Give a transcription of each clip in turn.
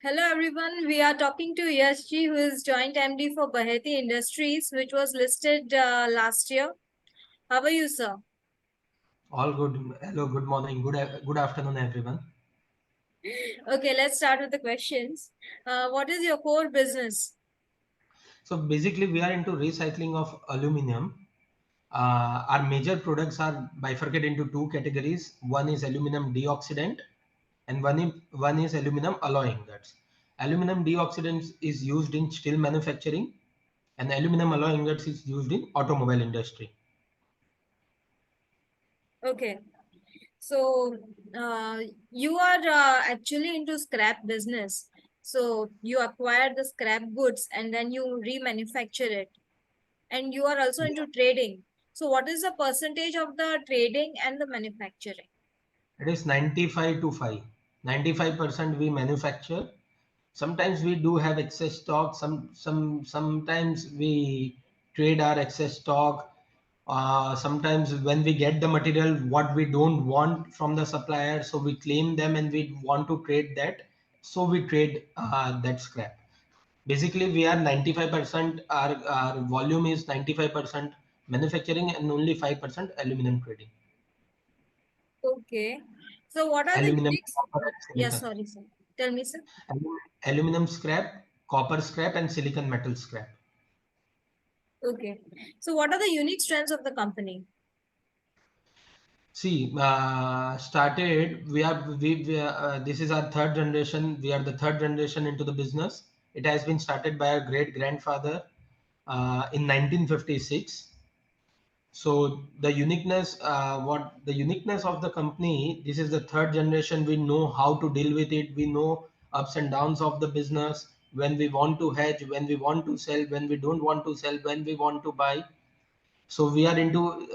Hello everyone, we are talking to Yash ji, who is Joint MD for Baheti Industries, which was listed last year. How are you, sir? All good. Hello, good morning, good afternoon, everyone. Okay, let's start with the questions. What is your core business? So basically, we are into recycling of aluminium. Our major products are bifurcated into two categories. One is aluminum deoxidant, and one is aluminum alloy ingots. Aluminum deoxidant is used in steel manufacturing, and aluminum alloy ingots is used in automobile industry. Okay, so uh, you are actually into scrap business. So you acquire the scrap goods and then you remanufacture it. And you are also into trading. So what is the percentage of the trading and the manufacturing? It is 95 to 5. 95% we manufacture. Sometimes we do have excess stock. Sometimes we trade our excess stock. Sometimes when we get the material, what we don't want from the supplier, so we claim them and we want to trade that. So we trade that scrap. Basically, we are 95%. Our volume is 95% manufacturing and only 5% aluminum trading. Okay. So what are the Aluminum, unique? copper, and Yes, silicon. sorry, sir. Tell me, sir. Aluminum scrap, copper scrap, and silicon metal scrap. Okay. So what are the unique strengths of the company? See, started. This is our third generation. We are the third generation into the business. It has been started by our great grandfather in 1956. So what the uniqueness of the company, this is the third generation. We know how to deal with it. We know ups and downs of the business. When we want to hedge, when we want to sell, when we don't want to sell, when we want to buy. So we are into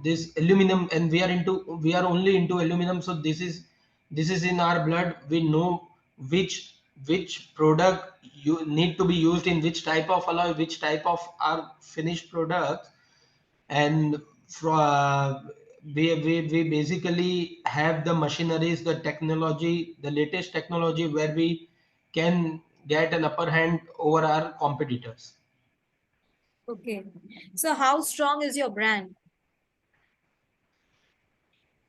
this aluminum, and we are only into aluminum. So this is in our blood. We know which product you need to be used in which type of alloy, which type of our finished product. And we basically have the machineries, the technology, the latest technology, where we can get an upper hand over our competitors. Okay. So how strong is your brand?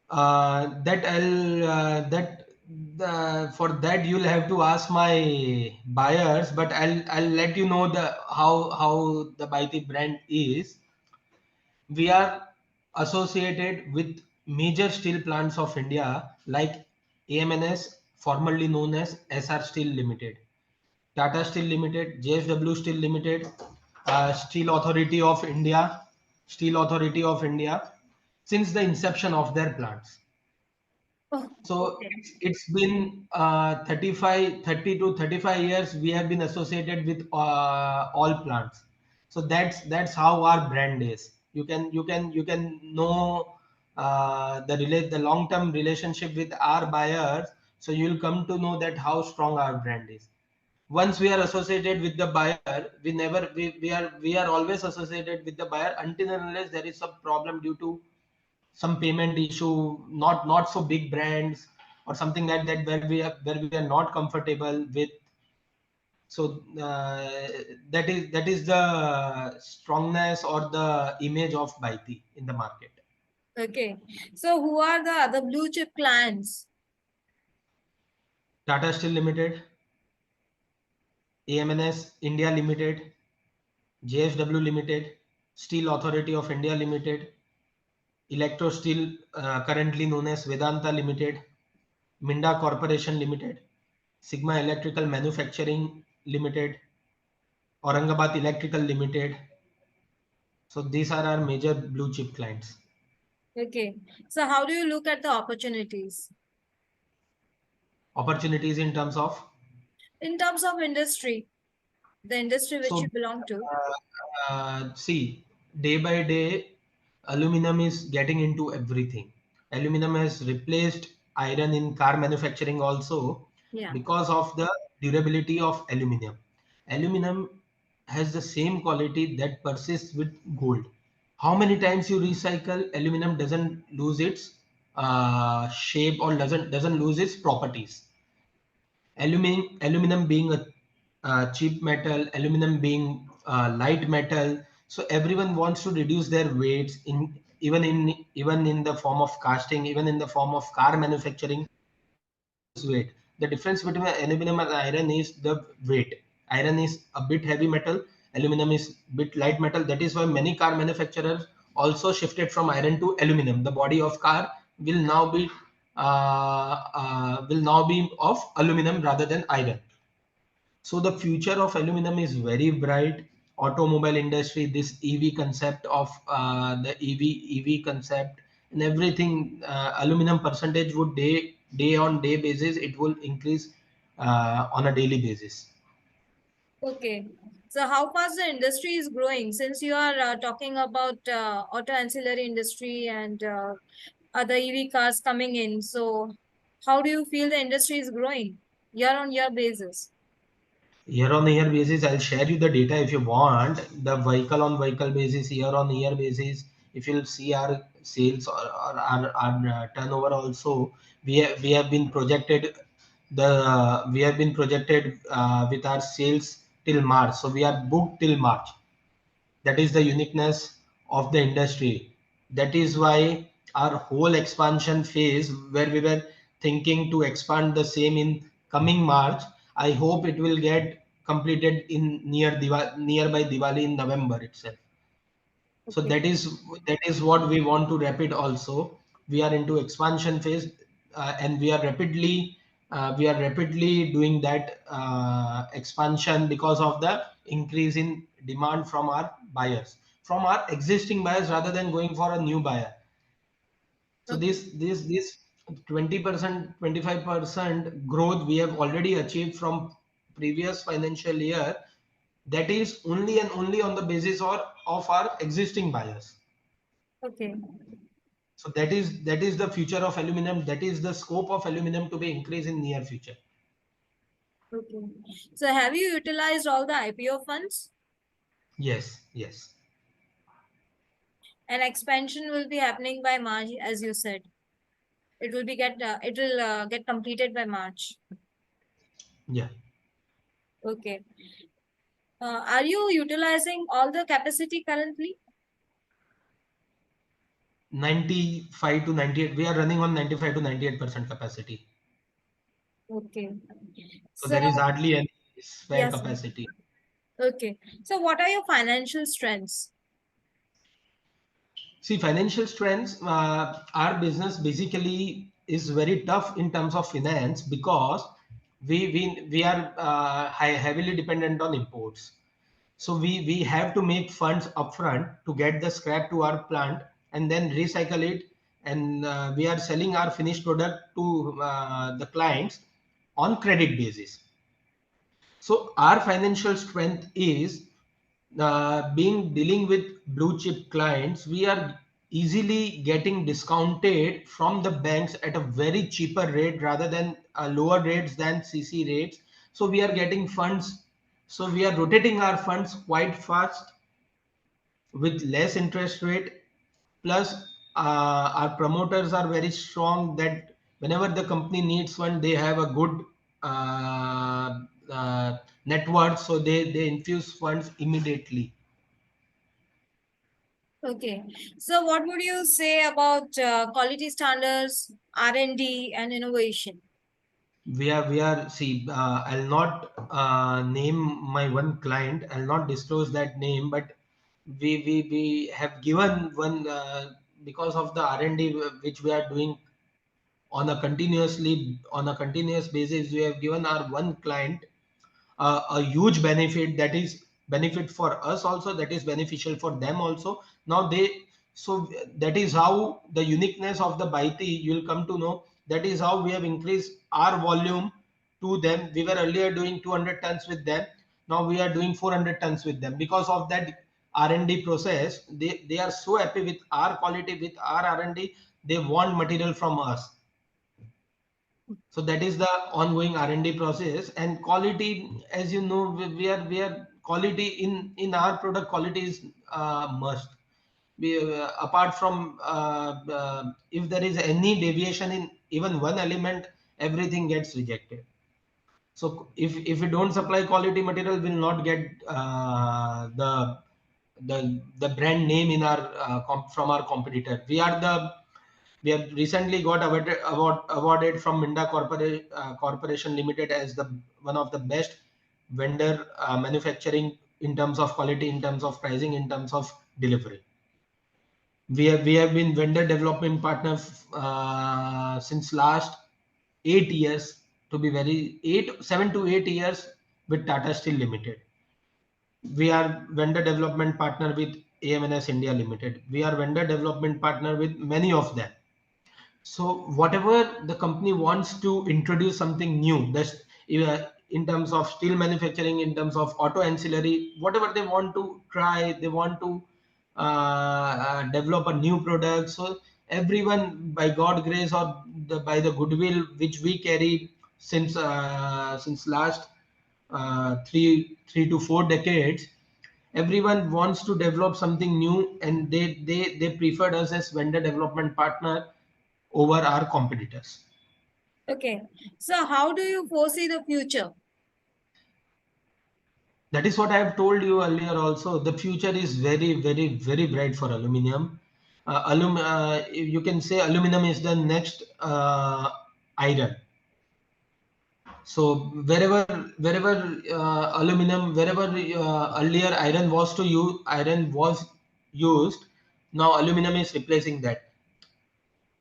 That for that you'll have to ask my buyers, but I'll let you know the how the Baheti brand is. We are associated with major steel plants of India like AMNS, formerly known as SR Steel Limited, Tata Steel Limited, JSW Steel Limited, Steel Authority of India, since the inception of their plants. Oh, So okay. it's been 30 to 35 years we have been associated with all plants. So that's how our brand is. You can know the long term relationship with our buyers. So you'll come to know that how strong our brand is. Once we are associated with the buyer, we are always associated with the buyer until and unless there is some problem due to some payment issue, not so big brands or something like that, where we are not comfortable with. So that is the strongness or the image of Baheti in the market. Okay. So who are the other blue chip clients? Tata Steel Limited, AMNS India Limited, JSW Limited, Steel Authority of India Limited, Electro Steel, currently known as Vedanta Limited, Minda Corporation Limited, Sigma Electrical Manufacturing Limited, Aurangabad Electrical Limited. So these are our major blue chip clients. Okay. So how do you look at the opportunities Opportunities in terms of, in terms of industry, the industry which you so belong to? see, day by day, aluminum is getting into everything. Aluminum has replaced iron in car manufacturing also Yeah. because of the durability of aluminum. Aluminum has the same quality that persists with gold. How many times you recycle, aluminum doesn't lose its shape or doesn't lose its properties. Aluminum being a cheap metal, aluminum being light metal, so everyone wants to reduce their weights in even in the form of casting, even in the form of car manufacturing. They want to reduce weight. The difference between aluminum and iron is the weight. Iron is a bit heavy metal, aluminum is bit light metal. That is why many car manufacturers also shifted from iron to aluminum. The body of car will now be of aluminum rather than iron. So the future of aluminum is very bright. Automobile industry, this EV concept of the EV concept and everything, aluminum percentage would day on day basis, it will increase on a daily basis. Okay. So how fast the industry is growing? Since you are talking about auto ancillary industry and other EV cars coming in, so how do you feel the industry is growing year on year basis? Year on year basis, I'll share you the data if you want. The vehicle on vehicle basis, year on year basis, if you'll see our sales or our turnover also, we have been projected we have been projected with our sales till March. So we are booked till March. That is the uniqueness of the industry. That is why our whole expansion phase, where we were thinking to expand the same in coming March, I hope it will get completed in nearby Diwali in November itself. So Okay. that is what we want to rapid also. We are into expansion phase, and we are rapidly doing that expansion because of the increase in demand from our buyers, from our existing buyers rather than going for a new buyer. So Okay. this 20%, 25% growth we have already achieved from previous financial year. That is only and only on the basis of our existing buyers. Okay. So that is the future of aluminum. That is the scope of aluminum to be increased in near future. Okay. So have you utilized all the IPO funds? Yes, yes, And expansion will be happening by March, as you said. It will get completed by March. yeah. Okay. Are you utilizing all the capacity currently? 95 to 98. We are running on 95 to 98% capacity. Okay. So So there is hardly any spare yes. capacity. Okay. So what are your financial strengths? See, financial strengths, our business basically is very tough in terms of finance because we are heavily dependent on imports. So we have to make funds upfront to get the scrap to our plant and then recycle it, and we are selling our finished product to the clients on credit basis. So our financial strength is being dealing with blue chip clients. We are easily getting discounted from the banks at a very cheaper rate rather than lower rates than CC rates. So we are getting funds. So we are rotating our funds quite fast with less interest rate. Plus, our promoters are very strong that whenever the company needs fund, they have a good uh, net worth, so they infuse funds immediately. Okay. So what would you say about quality standards, R&D, and innovation? We are see, I'll not name my one client. I'll not disclose that name, but we have given one because of the R&D which we are doing on a continuous basis. We have given our one client a huge benefit, that is benefit for us also, that is beneficial for them also. Now they, so that is how the uniqueness of the Baheti, you will come to know. That is how we have increased our volume to them. We were earlier doing 200 tons with them. Now we are doing 400 tons with them because of that R&D process. They are so happy with our quality, with our R&D. They want material from us. So that is the ongoing R&D process. And quality, as you know, we are quality in our product. Quality is must be, apart from if there is any deviation in even one element, everything gets rejected. So if we don't supply quality material, we'll not get the brand name in our from our competitor. We have recently got awarded from Minda Corporation Limited as the one of the best vendor manufacturing in terms of quality, in terms of pricing, in terms of delivery. We have been vendor development partner since last 8 years, to be very 7 to 8 years with Tata Steel Limited. We are vendor development partner with AMNS India Limited. We are vendor development partner with many of them. So whatever the company wants to introduce something new, that's in terms of steel manufacturing, in terms of auto ancillary, whatever they want to try, they want to develop a new product. So everyone, by God grace or by the goodwill which we carry since last 3 to 4 decades, everyone wants to develop something new, and they preferred us as vendor development partner over our competitors. Okay. So how do you foresee the future? That is what I have told you earlier also. The future is very, very, very bright for aluminum. You can say aluminum is the next iron. So wherever aluminum, wherever earlier iron was used, now aluminum is replacing that.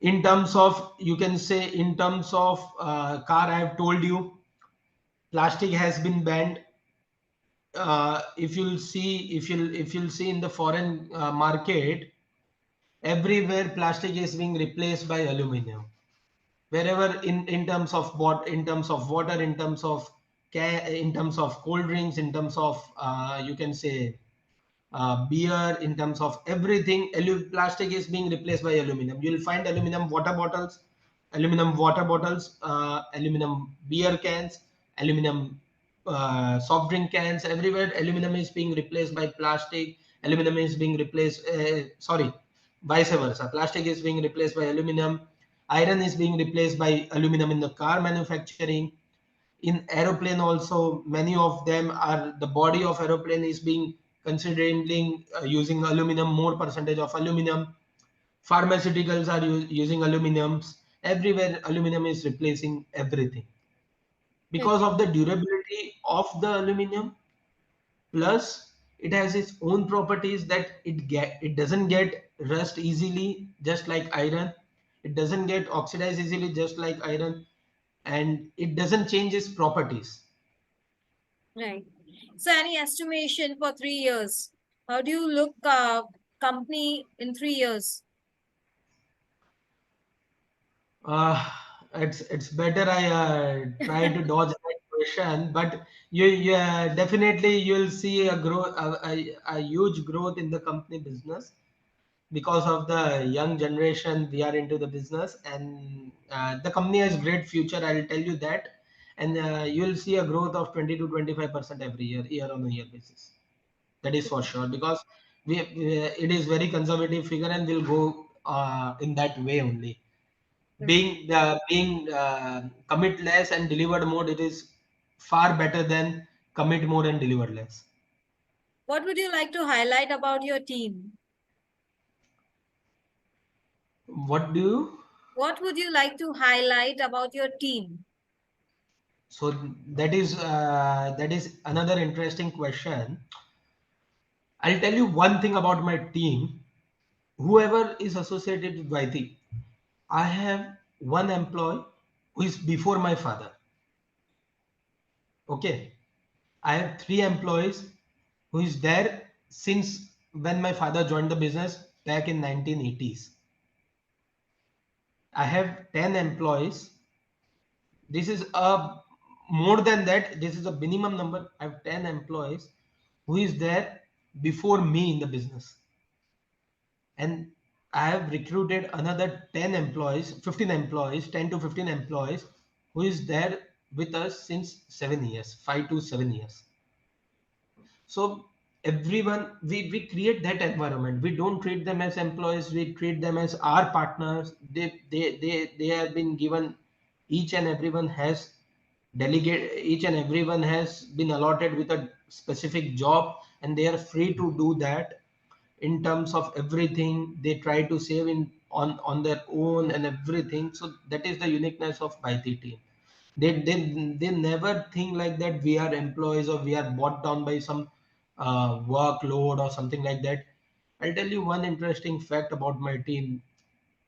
In terms of, you can say, in terms of car, I have told you plastic has been banned. If you'll see in the foreign market, everywhere plastic is being replaced by aluminum. Wherever in terms of what, in terms of water, in terms of in terms of cold drinks, in terms of you can say beer, in terms of everything, plastic is being replaced by aluminum. You'll find aluminum water bottles, aluminum beer cans, aluminum soft drink cans. Everywhere, aluminum is being replaced by plastic. Aluminum is being replaced. Sorry, vice versa. Plastic is being replaced by aluminum. Iron is being replaced by aluminum in the car manufacturing. In aeroplane also, many of them are, the body of aeroplane is being considering using aluminum, more percentage of aluminum. Pharmaceuticals are using aluminums. Everywhere aluminum is replacing everything because Okay. of the durability of the aluminum. Plus it has its own properties, that it doesn't get rust easily just like iron. It doesn't get oxidized easily just like iron, and it doesn't change its properties. Right. So any estimation for 3 years? How do you look company in 3 years? Uh, it's better I try to dodge that question, but you definitely you'll see a growth, a huge growth in the company business because of the young generation we are into the business, and the company has great future. I'll tell you that, and you'll see a growth of 20 to 25% every year, year on a year basis. That is for sure, because it is very conservative figure, and we'll go in that way only. Being commit less and delivered more, it is far better than commit more and deliver less. What would you like to highlight about your team? What do you? What would you like to highlight about your team? So that is another interesting question. I'll tell you one thing about my team. Whoever is associated with Vaiti, I have one employee who is before my father. Okay, I have three employees who is there since when my father joined the business back in 1980s. I have 10 employees. This is a more than that. This is a minimum number. I have 10 employees who is there before me in the business, and I have recruited another 10 employees, 15 employees, 10 to 15 employees who is there with us since 7 years, 5 to 7 years. So everyone, we create that environment. We don't treat them as employees. We treat them as our partners. They have been given, each and everyone has Delegate, each and everyone has been allotted with a specific job, and they are free to do that. In terms of everything, they try to save in on their own and everything. So that is the uniqueness of Baheti team. They never think like that we are employees or we are bought down by some workload or something like that. I'll tell you one interesting fact about my team.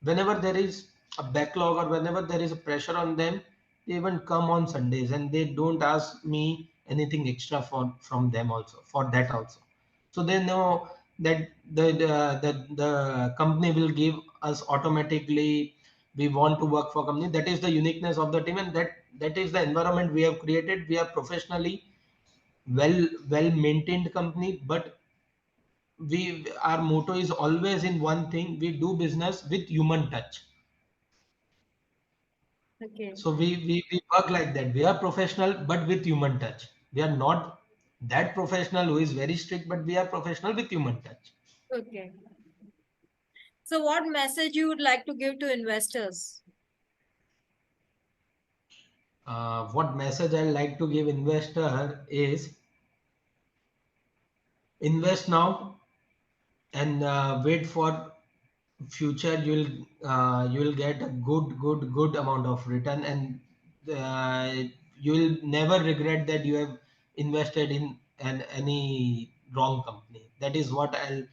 Whenever there is a backlog or whenever there is a pressure on them, they even come on Sundays and they don't ask me anything extra for from them also for that also. So they know that the company will give us automatically. We want to work for company. That is the uniqueness of the team, and that is the environment we have created. We are professionally well maintained company, but we our motto is always in one thing: we do business with human touch. Okay. So we work like that. We are professional, but with human touch. We are not that professional who is very strict, but we are professional with human touch. Okay. So, what message you would like to give to investors? What message I like to give investor is invest now and wait for future. You will get a good amount of return, and you will never regret that you have invested in any wrong company. That is what I'll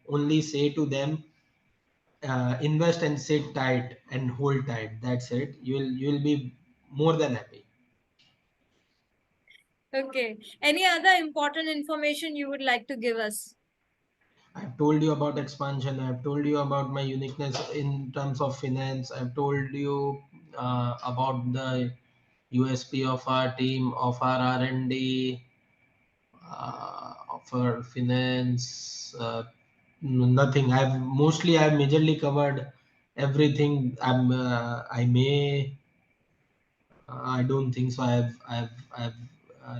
only say to them. Invest and sit tight and hold tight. That's it. You'll be more than happy. Okay. Any other important information you would like to give us? I've told you about expansion. I've told you about my uniqueness in terms of finance. I've told you about the USP of our team, of our R&D, of our finance. Nothing. I've majorly covered everything. I may. I don't think so. I've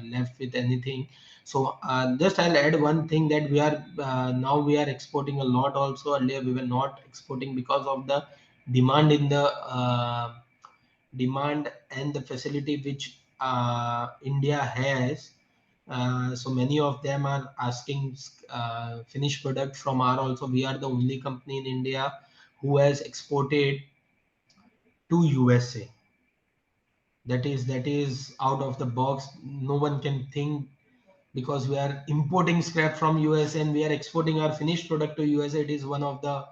left with anything. So just I'll add one thing that now we are exporting a lot. Also earlier we were not exporting because of the demand in the demand and the facility which India has. So many of them are asking finished product from our also. We are the only company in India who has exported to USA. That is out of the box. No one can think, because we are importing scrap from US and we are exporting our finished product to US. It is one of the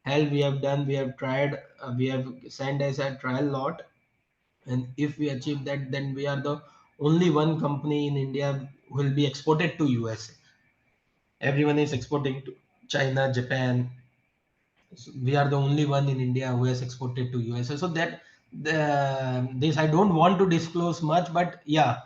hell we have done. We have tried, we have sent as a trial lot, and if we achieve that, then we are the only one company in India who will be exported to USA. Everyone is exporting to China, Japan. So we are the only one in India who has exported to USA. So that this I don't want to disclose much, but yeah,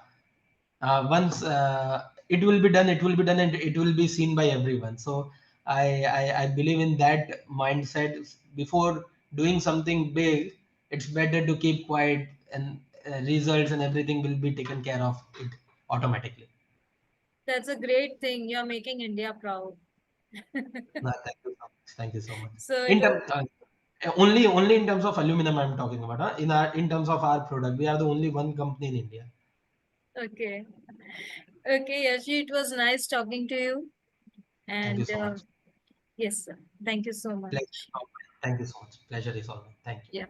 once it will be done, and it will be seen by everyone. So I believe in that mindset. Before doing something big, it's better to keep quiet, and results and everything will be taken care of it automatically. That's a great thing. You're making India proud. Thank you so much. Thank you so much. So it In was terms, only in terms of aluminum I'm talking about. In terms of our product, we are the only one company in India. okay. Okay, Yashi, it was nice talking to you. Thank you And so much. yes, sir. Thank you so Pleasure much. is all mine. Thank you so much. Pleasure is all mine. Thank you. Yeah.